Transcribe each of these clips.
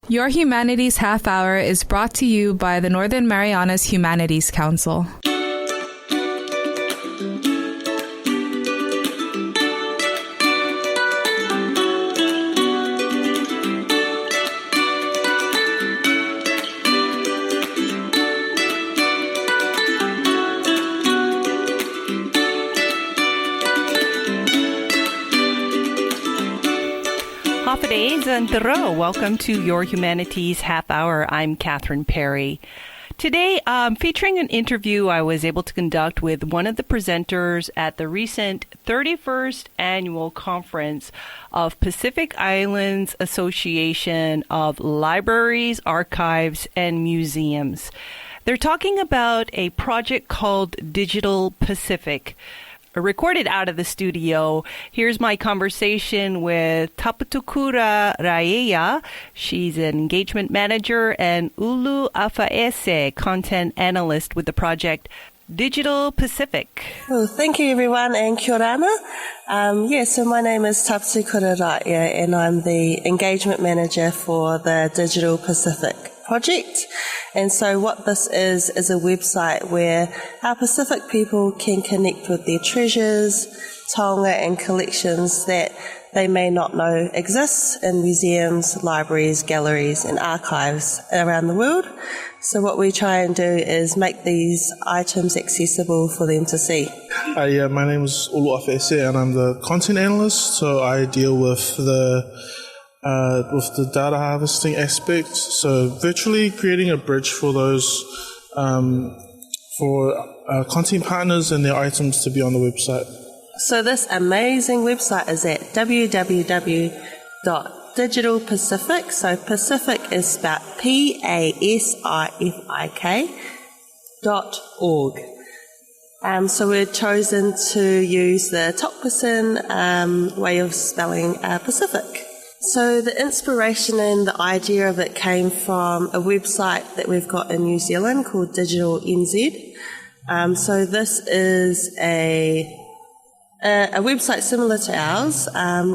Your Humanities Half Hour is brought to you by the Northern Marianas Humanities Council. Welcome to Your Humanities Half Hour. I'm Catherine Perry. Today, featuring an interview I was able to conduct with one of the presenters at the recent 31st Annual Conference of Pacific Islands Association of Libraries, Archives, and Museums. They're talking about a project called Digital Pasifik. Recorded out of the studio. Here's my conversation with Taputukura Raea. She's an engagement manager, and Ulu Afaese, content analyst with the project Digital Pasifik. Well, thank you everyone, and kia ora. So my name is Taputukura Raea, and I'm the engagement manager for the Digital Pasifik project. And so what this is a website where our Pacific people can connect with their treasures, taonga and collections that they may not know exists in museums, libraries, galleries and archives around the world. So what we try and do is make these items accessible for them to see. My name is Ulu Afaese and I'm the content analyst, so I deal with the data harvesting aspect, so virtually creating a bridge for those content partners and their items to be on the website. So this amazing website is at www.digitalpasifik. So Pacific is spelled PASIFIK.org. So we're chosen to use the Tokpasin way of spelling Pacific. So the inspiration and the idea of it came from a website that we've got in New Zealand called Digital NZ. So this is a website similar to ours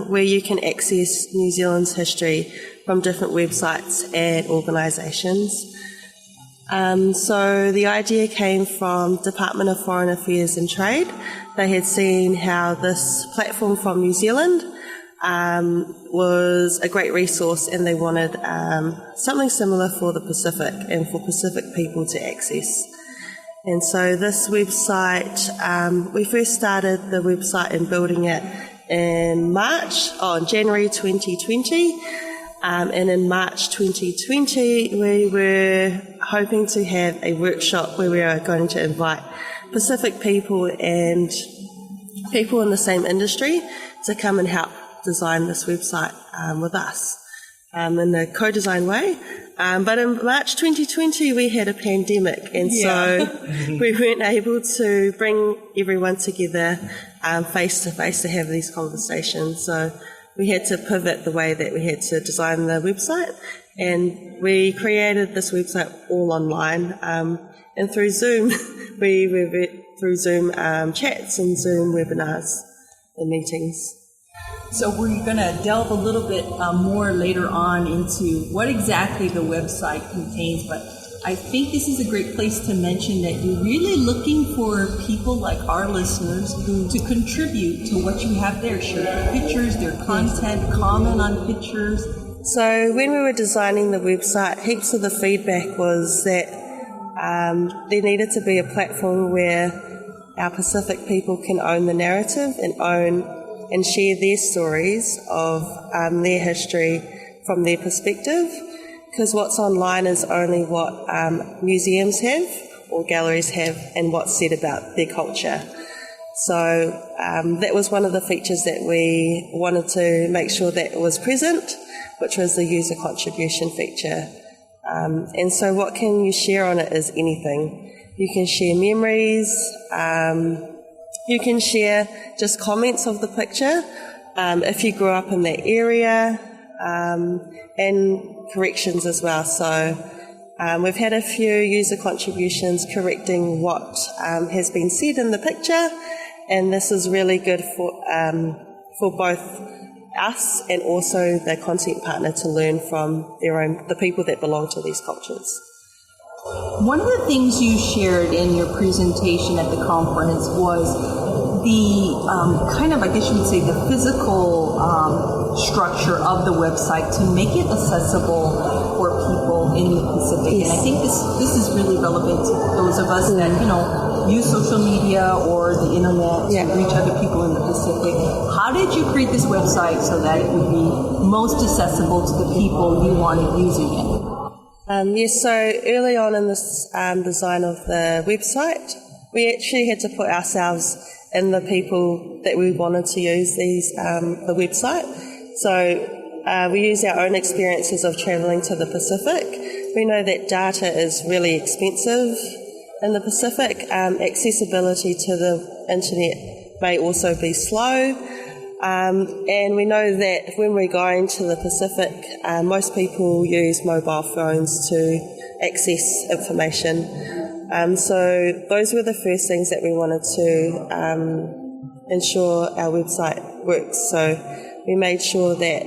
where you can access New Zealand's history from different websites and organisations. So the idea came from Department of Foreign Affairs and Trade. They had seen how this platform from New Zealand was a great resource, and they wanted something similar for the Pacific and for Pacific people to access. And so this website, we first started the website and building it in January 2020. And in March 2020, we were hoping to have a workshop where we are going to invite Pacific people and people in the same industry to come and help design this website with us in a co-design way. But in March 2020, we had a pandemic, and so we weren't able to bring everyone together face-to-face to have these conversations. So we had to pivot the way that we had to design the website, and we created this website all online. And through Zoom, through Zoom chats and Zoom webinars and meetings. So we're going to delve a little bit more later on into what exactly the website contains, but I think this is a great place to mention that you're really looking for people like our listeners to contribute to what you have there, share their pictures, their content, comment on pictures. So when we were designing the website, heaps of the feedback was that there needed to be a platform where our Pacific people can own the narrative and share their stories of their history from their perspective, because what's online is only what museums have or galleries have and what's said about their culture. So that was one of the features that we wanted to make sure that was present, which was the user contribution feature. And so what can you share on it is anything. You can share memories, you can share just comments of the picture, if you grew up in that area, and corrections as well. So we've had a few user contributions correcting what has been said in the picture, and this is really good for both us and also the content partner to learn from the people that belong to these cultures. One of the things you shared in your presentation at the conference was the I guess you would say, the physical structure of the website to make it accessible for people in the Pacific. Yes. And I think this is really relevant to those of us that, use social media or the internet to reach other people in the Pacific. How did you create this website so that it would be most accessible to the people you wanted using it? So early on in this design of the website, we actually had to put ourselves in the people that we wanted to use the website. So we use our own experiences of travelling to the Pacific. We know that data is really expensive in the Pacific. Accessibility to the internet may also be slow. And we know that when we're going to the Pacific, most people use mobile phones to access information. So those were the first things that we wanted to ensure our website works. So we made sure that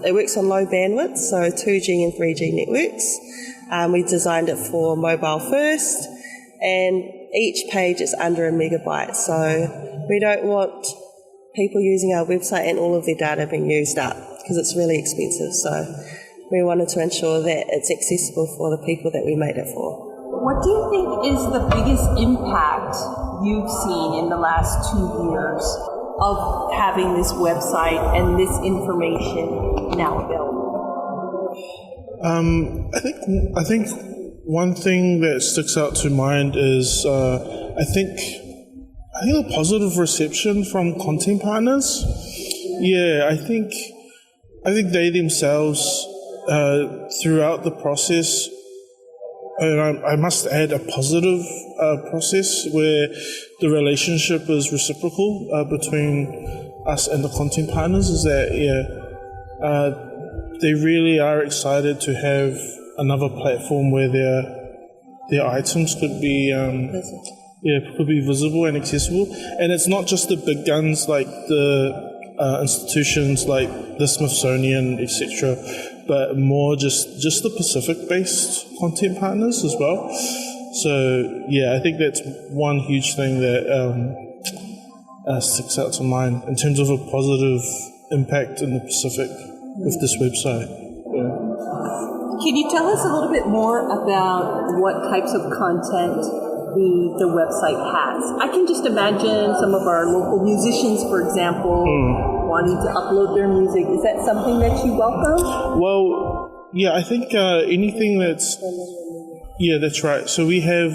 it works on low bandwidth, so 2G and 3G networks. We designed it for mobile first, and each page is under a megabyte. So we don't want people using our website and all of their data being used up because it's really expensive. So we wanted to ensure that it's accessible for the people that we made it for. What do you think is the biggest impact you've seen in the last 2 years of having this website and this information now available? I think one thing that sticks out to mind is I think a positive reception from content partners. Yeah, I think they themselves throughout the process, and I must add a positive process where the relationship is reciprocal between us and the content partners, is that they really are excited to have another platform where their items could be visible and accessible. And it's not just the big guns like the institutions like the Smithsonian, etc., but more just the Pacific-based content partners as well. So yeah, I think that's one huge thing that sticks out to mind in terms of a positive impact in the Pacific with this website. Yeah. Can you tell us a little bit more about what types of content the website has? I can just imagine some of our local musicians, for example, wanting to upload their music. Is that something that you welcome? Well, yeah, I think anything that's... Yeah, that's right. So we have...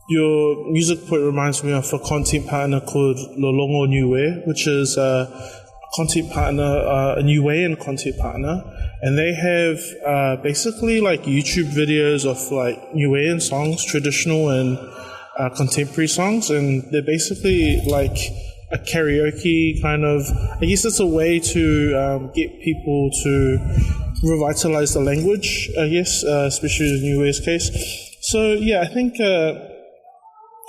your music point reminds me of a content partner called Lolongo Niue, which is a content partner, a Niuean content partner. And they have basically like YouTube videos of like Niuean songs, traditional and contemporary songs. And they're basically like a karaoke kind of, I guess it's a way to get people to revitalize the language, I guess, especially in Niue's case. So yeah, I think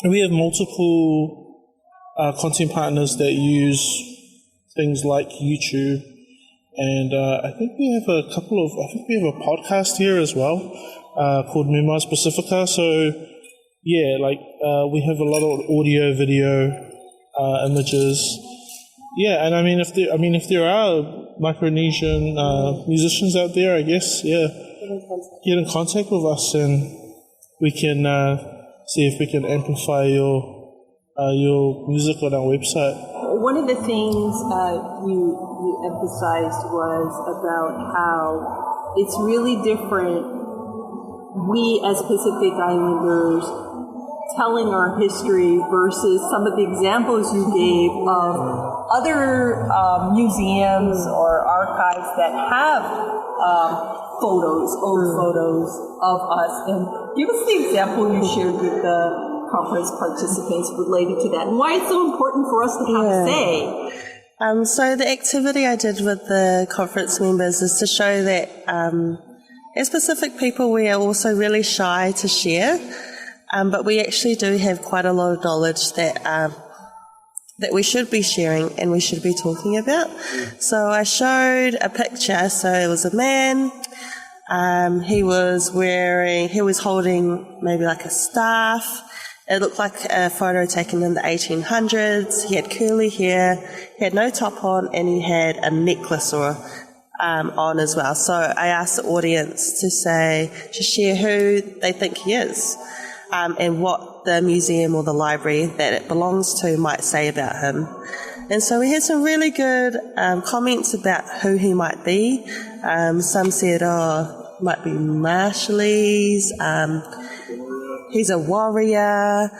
we have multiple content partners that use things like YouTube. And I think we have a podcast here as well called Memoirs Pacifica. So yeah, like we have a lot of audio, video, images. Yeah, and I mean if there are Micronesian musicians out there, I guess get in contact with us and we can see if we can amplify your music on our website. One of the things you emphasized was about how it's really different, we as Pacific Islanders telling our history versus some of the examples you gave of other museums or archives that have old photos of us. And give us the example you shared with the conference participants related to that and why it's so important for us to have a say. So the activity I did with the conference members is to show that as Pacific people we are also really shy to share, but we actually do have quite a lot of knowledge that that we should be sharing and we should be talking about. So I showed a picture. So it was a man. He was holding maybe like a staff. It looked like a photo taken in the 1800s. He had curly hair, he had no top on, and he had a necklace on as well. So I asked the audience to share who they think he is, and what the museum or the library that it belongs to might say about him. And so we had some really good comments about who he might be. Some said, might be Marshallese, he's a warrior,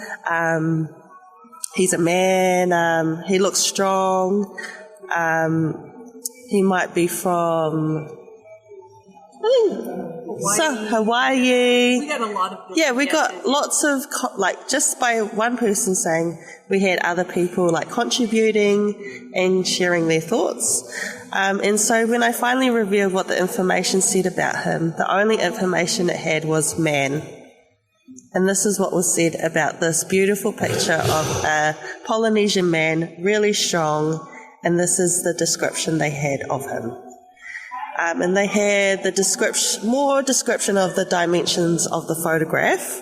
he's a man, he looks strong, he might be from Hawaii. We got a lot of we got lots of, just by one person saying, we had other people contributing and sharing their thoughts. And so when I finally revealed what the information said about him, the only information it had was man. And this is what was said about this beautiful picture of a Polynesian man, really strong, and this is the description they had of him. And they had more description of the dimensions of the photograph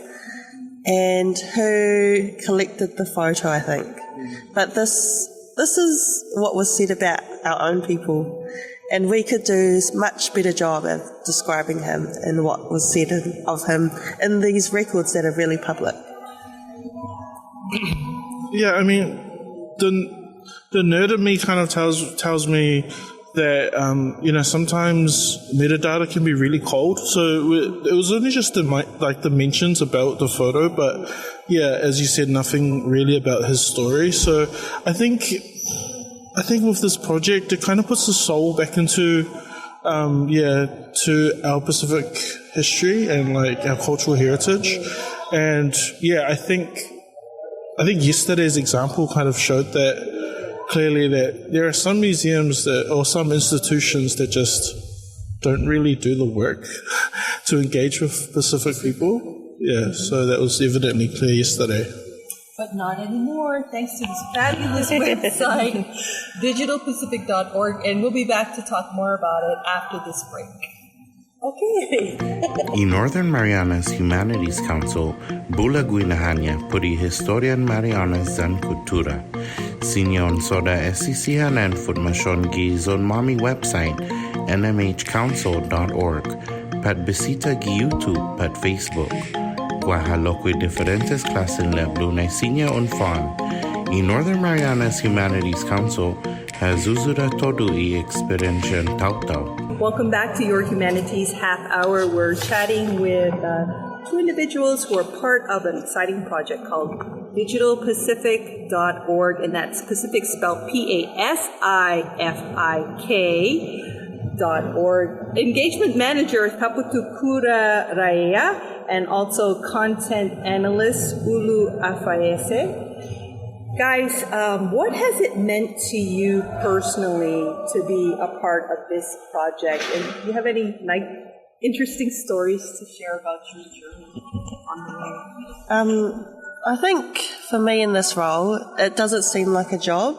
and who collected the photo, I think. But this is what was said about our own people, and we could do a much better job of describing him and what was said of him in these records that are really public. Yeah, I mean, the nerd in me kind of tells me that sometimes metadata can be really cold. So it was only just the mentions about the photo, but yeah, as you said, nothing really about his story. So I think with this project, it kind of puts the soul back into to our Pacific history and our cultural heritage. And yeah, I think yesterday's example kind of showed that clearly, that there are some museums or some institutions that just don't really do the work to engage with Pacific people. Yeah, so that was evidently clear yesterday. But not anymore, thanks to this fabulous website, digitalpacific.org, and we'll be back to talk more about it after this break. Okay. I Northern Marianas Humanities Council, Bula Guinahanya puri historian Marianas dan kultura. Sinyon soda esisihanan formasyon gi zon mami website nmhcouncil.org, pat bisita gi YouTube, pat Facebook. Guahaloque diferentes clases leblu na sinya unfan. I Northern Marianas Humanities Council has uzura todo I experiencian tautau. Welcome back to your Humanities Half Hour. We're chatting with two individuals who are part of an exciting project called digitalpacific.org, and that's Pacific spelled PASIFIK.org. Engagement Manager Taputukura Raea, and also Content Analyst Ulu Afaese. Guys, what has it meant to you personally to be a part of this project? And do you have any interesting stories to share about your journey on the way? I think for me in this role, it doesn't seem like a job.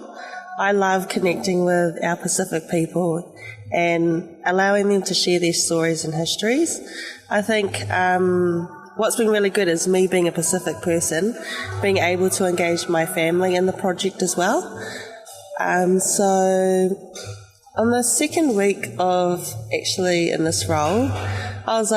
I love connecting with our Pacific people and allowing them to share their stories and histories. I think what's been really good is me being a Pacific person, being able to engage my family in the project as well. So on the second week of actually in this role, I was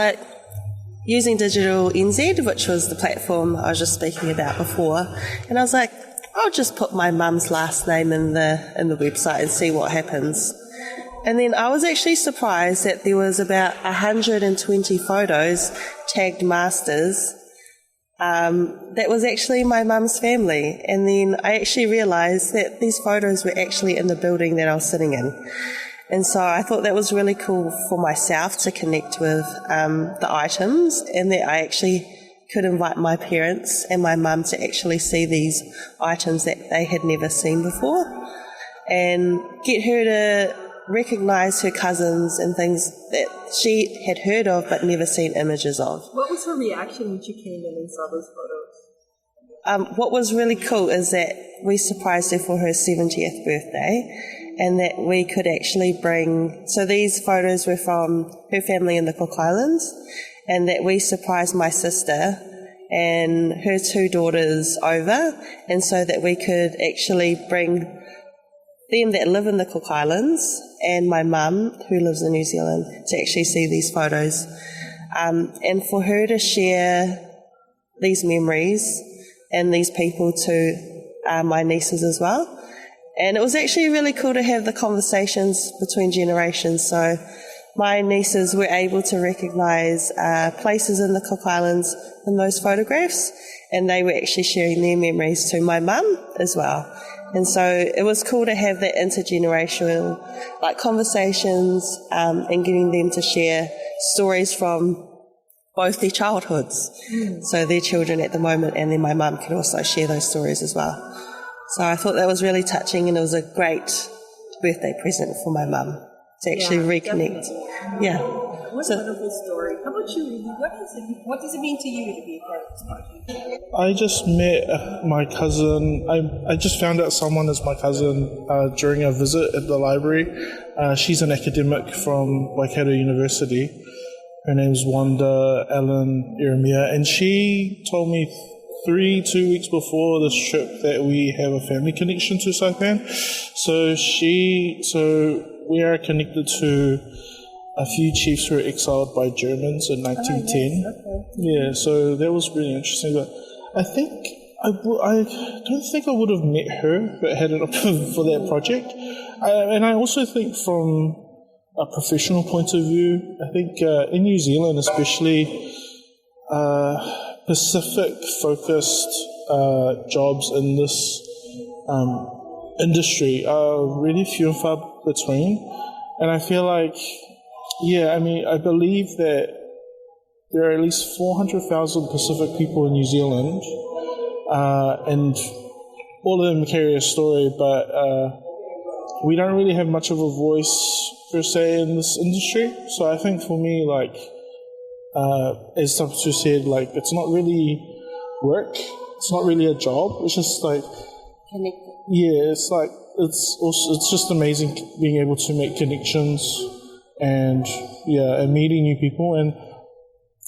using Digital NZ, which was the platform I was just speaking about before, and I was I'll just put my mum's last name in the website and see what happens. And then I was actually surprised that there was about 120 photos tagged masters. That was actually my mum's family. And then I actually realised that these photos were actually in the building that I was sitting in. And so I thought that was really cool for myself to connect with the items, and that I actually could invite my parents and my mum to actually see these items that they had never seen before, and get her to recognise her cousins and things that she had heard of but never seen images of. What was her reaction when she came in and saw those what was really cool is that we surprised her for her 70th birthday, and that we could actually bring, so these photos were from her family in the Cook Islands, and that we surprised my sister and her 2 daughters over, and so that we could actually bring them that live in the Cook Islands and my mum, who lives in New Zealand, to actually see these photos. And for her to share these memories and these people to my nieces as well. And it was actually really cool to have the conversations between generations. So my nieces were able to recognise places in the Cook Islands in those photographs, and they were actually sharing their memories to my mum as well. And so it was cool to have that intergenerational conversations and getting them to share stories from both their childhoods. So their children at the moment, and then my mum can also share those stories as well. So I thought that was really touching, and it was a great birthday present for my mum to actually reconnect. Definitely. Yeah. What a wonderful story. How about you, Ruby? What does it mean to you to be a part of this project? I just met my cousin. I just found out someone is my cousin during a visit at the library. She's an academic from Waikato University. Her name's Wanda Ellen Iramia, and she told me 2 weeks before this trip that we have a family connection to Saipan. So we are connected to a few chiefs who were exiled by Germans in 1910. Oh, yes. Okay. Yeah, so that was really interesting. But I think I don't think I would have met her if it hadn't been for that project. And I also think from a professional point of view, I think in New Zealand especially, Pacific-focused jobs in this industry are really few and far between. And I feel like, I believe that there are at least 400,000 Pacific people in New Zealand, and all of them carry a story, but we don't really have much of a voice, per se, in this industry. So I think for me, as Taputu said, it's not really work, it's not really a job, it's just Connected. Yeah, it's just amazing being able to make connections and meeting new people. And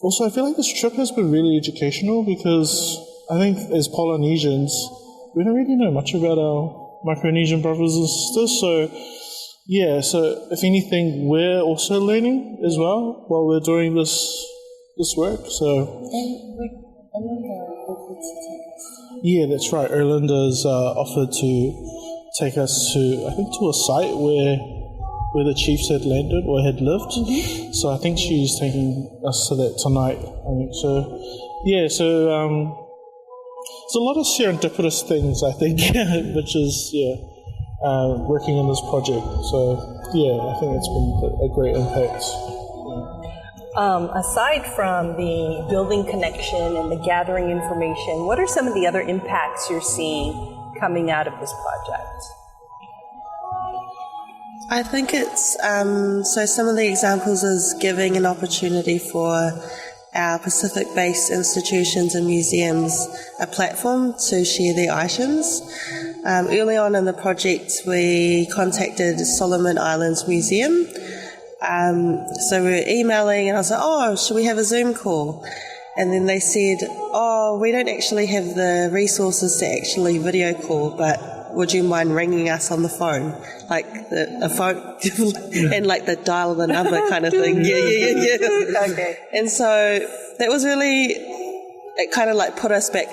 also I feel like this trip has been really educational, because I think as Polynesians we don't really know much about our Micronesian brothers and sisters, so if anything we're also learning as well while we're doing this work. Yeah, that's right. Erlinda's offered to take us to a site where the chiefs had landed or had lived. Mm-hmm. So I think she's taking us to that tonight. I think so. Yeah, so it's a lot of serendipitous things, I think, which is working on this project. So I think it's been a great impact. Aside from the building connection and the gathering information, what are some of the other impacts you're seeing coming out of this project? I think it's, so some of the examples is giving an opportunity for our Pacific-based institutions and museums a platform to share their items. Early on in the project, we contacted Solomon Islands Museum. So we were emailing, and I was like, should we have a Zoom call? And then they said, we don't actually have the resources to actually video call, but would you mind ringing us on the phone? Like a phone, and the dial the number kind of thing. Yeah. Okay. And so that was really, it kind of put us back,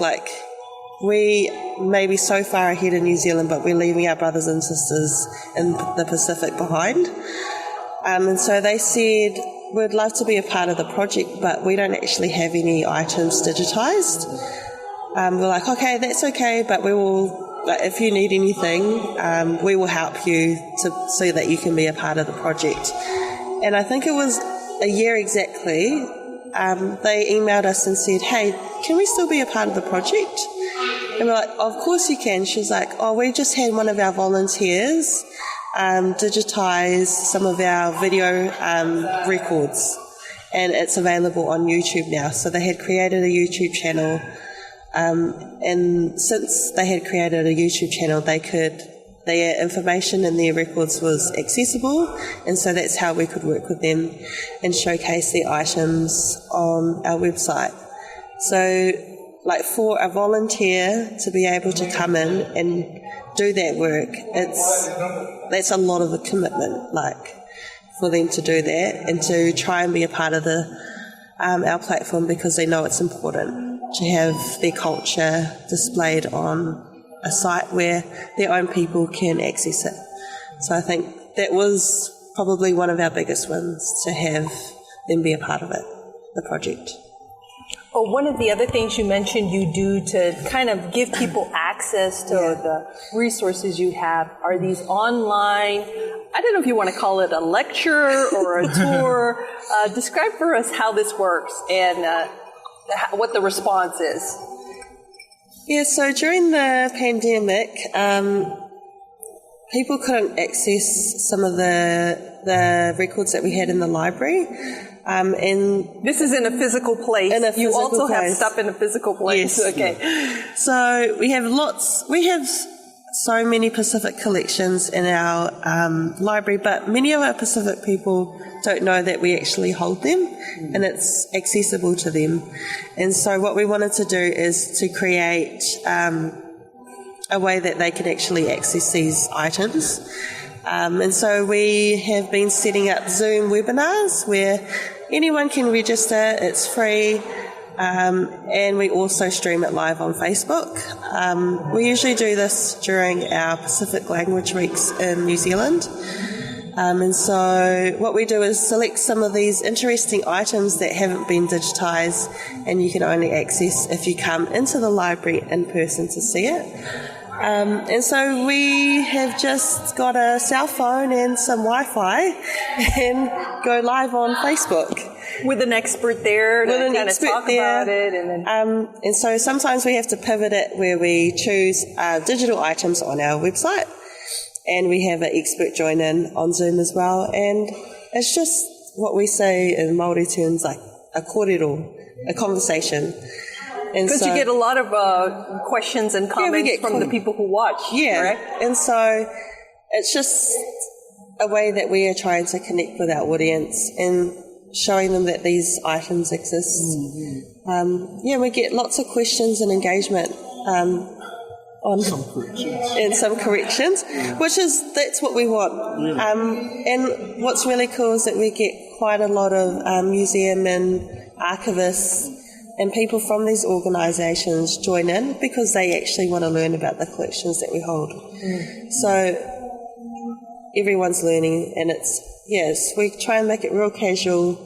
we may be so far ahead in New Zealand, but we're leaving our brothers and sisters in the Pacific behind. And so they said, we'd love to be a part of the project, but we don't actually have any items digitised. We're like, okay, that's okay, but we will, if you need anything, we will help you so that you can be a part of the project. And I think it was a year exactly, they emailed us and said, hey, can we still be a part of the project? And we're like, of course you can. She was like, we just had one of our volunteers digitise some of our video records, and it's available on YouTube now. So they had created a YouTube channel And since they had created a YouTube channel, their information and their records was accessible, and so that's how we could work with them and showcase their items on our website. So, like, for a volunteer to be able to come in and do that work, that's a lot of a commitment, like, for them to do that and to try and be a part of our platform, because they know it's important to have their culture displayed on a site where their own people can access it. So I think that was probably one of our biggest wins, to have them be a part of it, the project. Oh, one of the other things you mentioned you do to kind of give people access to the resources you have are these online, I don't know if you want to call it a lecture or a tour. Describe for us how this works and what the response is. Yeah, so during the pandemic, people couldn't access some of the records that we had in the library. And this is in a physical place. You also have stuff in a physical place. Yes. Okay. So we have so many Pacific collections in our library, but many of our Pacific people don't know that we actually hold them and it's accessible to them. And so what we wanted to do is to create a way that they can actually access these items. And so we have been setting up Zoom webinars where anyone can register, it's free, and we also stream it live on Facebook. We usually do this during our Pacific Language Weeks in New Zealand. And so what we do is select some of these interesting items that haven't been digitised and you can only access if you come into the library in person to see it. And so we have just got a cell phone and some Wi-Fi and go live on Facebook. With an expert there to kind of talk about it. And so sometimes we have to pivot it where we choose digital items on our website, and we have an expert join in on Zoom as well. And it's just what we say in Māori terms, like a kōrero, a conversation. Because you get a lot of questions and comments from the people who watch, correct? And so it's just a way that we are trying to connect with our audience and showing them that these items exist. Mm-hmm. We get lots of questions and engagement on some corrections, that's what we want. And what's really cool is that we get quite a lot of museum and archivists and people from these organisations join in because they actually want to learn about the collections that we hold. So everyone's learning, and we try and make it real casual,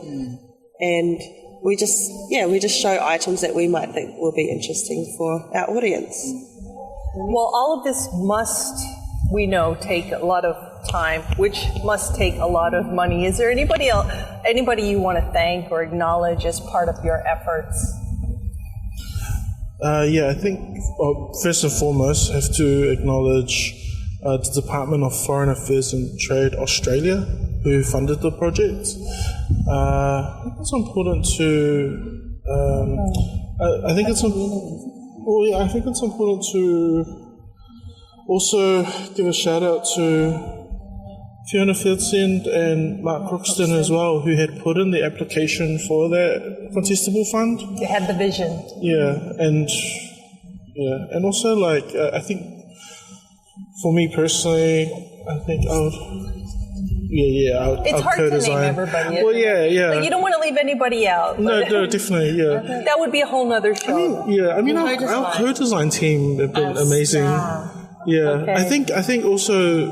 and we just show items that we might think will be interesting for our audience. Well, all of this must, we know, take a lot of time, which must take a lot of money. Is there anybody you want to thank or acknowledge as part of your efforts? I think first and foremost, I have to acknowledge the Department of Foreign Affairs and Trade Australia, who funded the project. It's important to. I think it's important to also give a shout out to Fiona Fieldsen and Mark Crookston as well, who had put in the application for that contestable fund. They had the vision. And also I think for me personally, I think I would. It's hard to name everybody. Well, Like, you don't want to leave anybody out. No, definitely, That would be a whole nother show. Our co-design team have been amazing. Okay. I think also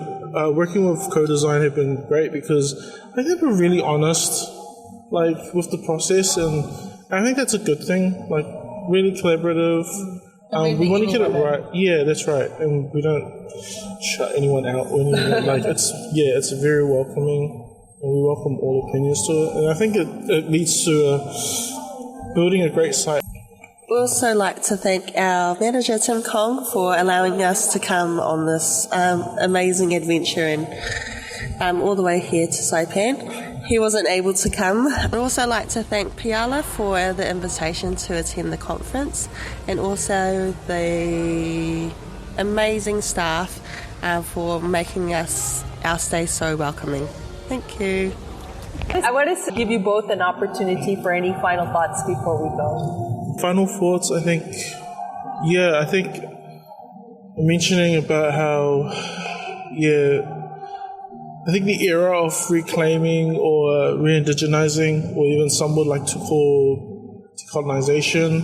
working with co-design have been great because I think they've been really honest, with the process, and I think that's a good thing. Really collaborative. We want to get it right. Yeah, that's right. And we don't shut anyone out or anything. It's very welcoming, and we welcome all opinions to it. And I think it leads to building a great site. We'd also like to thank our manager, Tim Kong, for allowing us to come on this amazing adventure and all the way here to Saipan. he wasn't able to come. I'd also like to thank Piala for the invitation to attend the conference, and also the amazing staff for making our stay so welcoming. Thank you. I want to give you both an opportunity for any final thoughts before we go. Final thoughts, I think mentioning about how, I think the era of reclaiming or re-indigenizing, or even some would like to call decolonization,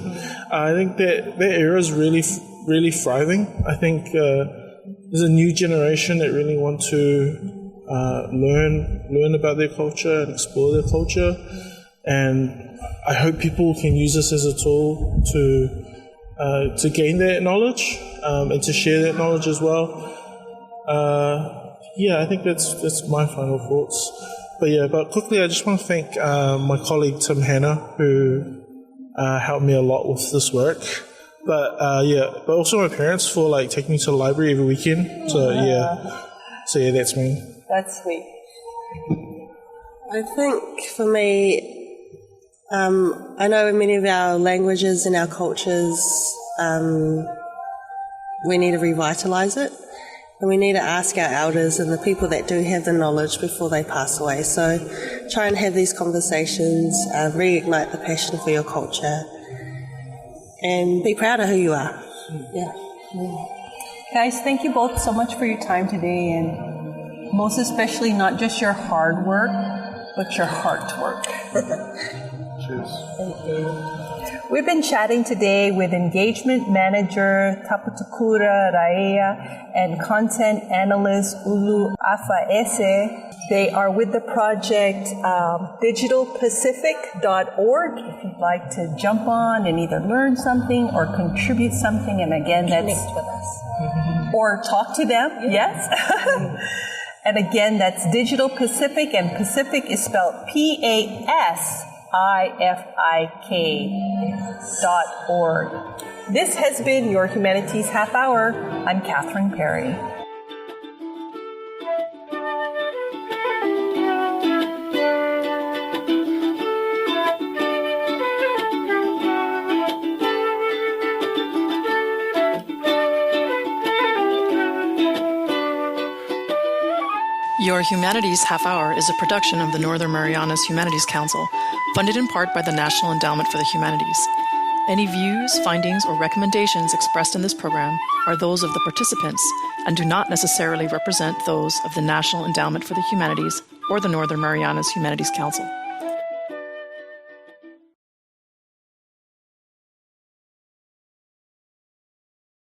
I think that era is really thriving. I think there's a new generation that really want to learn about their culture and explore their culture, and I hope people can use this as a tool to gain that knowledge and to share that knowledge as well. I think that's my final thoughts. But quickly, I just want to thank my colleague Tim Hanna, who helped me a lot with this work. But also my parents for taking me to the library every weekend. So that's me. That's sweet. I think for me, I know in many of our languages and our cultures, we need to revitalise it. And we need to ask our elders and the people that do have the knowledge before they pass away. So try and have these conversations, reignite the passion for your culture, and be proud of who you are. Yeah. Guys, thank you both so much for your time today, and most especially not just your hard work, but your heart work. Cheers. Thank you. We've been chatting today with Engagement Manager Taputukura Raea and Content Analyst Ulu Afaese. They are with the project digitalpacific.org if you'd like to jump on and either learn something or contribute something. And again, that's connect with us. Or talk to them, yes. And again, that's Digital Pacific, and Pacific is spelled PASIFIK.org. This has been your Humanities Half Hour. I'm Catherine Perry. Your Humanities Half Hour is a production of the Northern Marianas Humanities Council, funded in part by the National Endowment for the Humanities. Any views, findings, or recommendations expressed in this program are those of the participants and do not necessarily represent those of the National Endowment for the Humanities or the Northern Marianas Humanities Council.